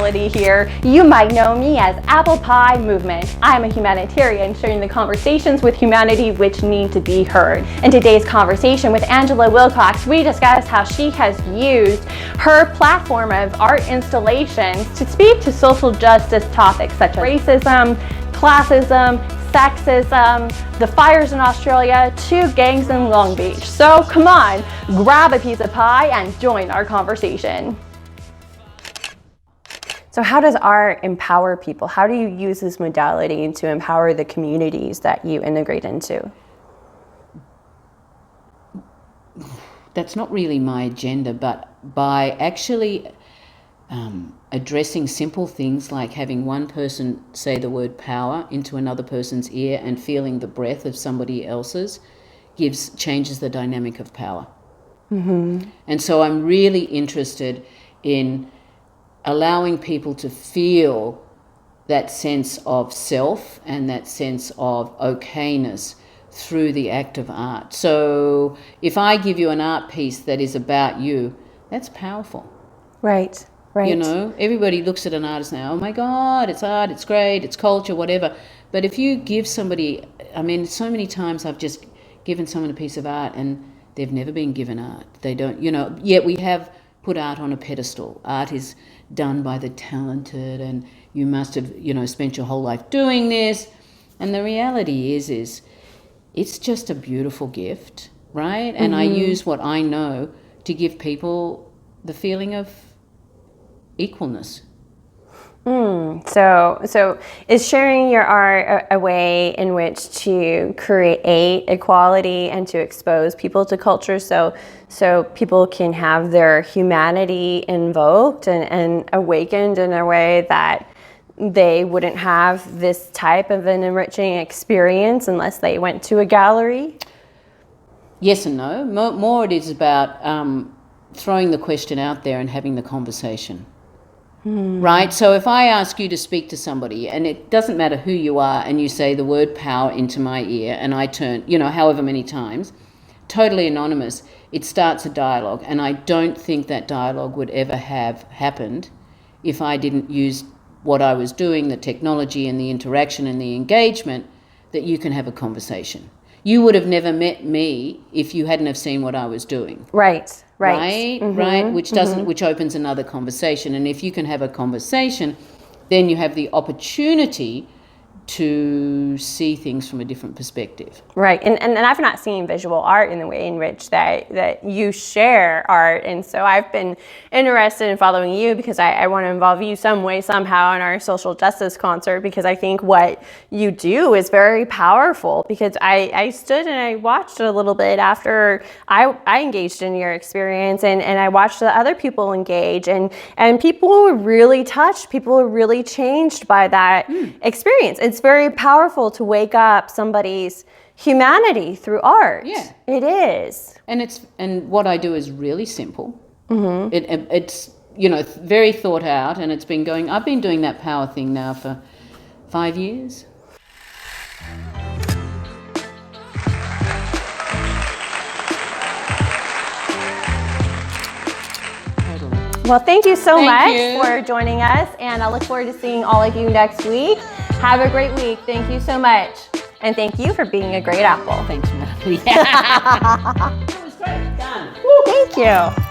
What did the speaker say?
modality here. You might know me as Apple Pie Movement. I'm a humanitarian sharing the conversations with humanity which need to be heard. In today's conversation with Angela Wilcox, we discuss how she has used her platform of art installations to speak to social justice topics such as racism, classism, sexism, the fires in Australia, to gangs in Long Beach. So come on, grab a piece of pie and join our conversation. So how does art empower people? How do you use this modality to empower the communities that you integrate into? That's not really my agenda, but by actually addressing simple things like having one person say the word power into another person's ear and feeling the breath of somebody else's changes the dynamic of power. Mm-hmm. And so I'm really interested in allowing people to feel that sense of self and that sense of okayness through the act of art. So if I give you an art piece that is about you, that's powerful. Right. Right. You know, everybody looks at an artist now, oh my God, it's art, it's great, it's culture, whatever. But if you give somebody, I mean, so many times I've just given someone a piece of art and they've never been given art. They don't, you know, yet we have put art on a pedestal. Art is done by the talented and you must have, you know, spent your whole life doing this. And the reality is it's just a beautiful gift, right? And I use what I know to give people the feeling of equalness. So is sharing your art a way in which to create equality and to expose people to culture so people can have their humanity invoked and awakened in a way that they wouldn't have this type of an enriching experience unless they went to a gallery? Yes and no. More it is about throwing the question out there and having the conversation. Right? So if I ask you to speak to somebody, and it doesn't matter who you are, and you say the word power into my ear, and I turn, you know, however many times, totally anonymous, it starts a dialogue. And I don't think that dialogue would ever have happened if I didn't use what I was doing, the technology and the interaction and the engagement, that you can have a conversation. You would have never met me if you hadn't have seen what I was doing. Right. Right, which opens another conversation. And if you can have a conversation, then you have the opportunity to see things from a different perspective. Right, and I've not seen visual art in the way in which that you share art, and so I've been interested in following you because I want to involve you some way, somehow in our social justice concert, because I think what you do is very powerful, because I stood and I watched a little bit after I engaged in your experience, and I watched the other people engage, and people were really touched, people were really changed by that experience. It's very powerful to wake up somebody's humanity through art. Yeah, it is. And what I do is really simple. It's, you know, very thought out, and it's been going. I've been doing that power thing now for 5 years. Well, thank you so much for joining us, and I look forward to seeing all of you next week. Have a great week. Thank you so much. And thank you for being a great apple. Thanks, Natalie. That was great. Done. Thank you.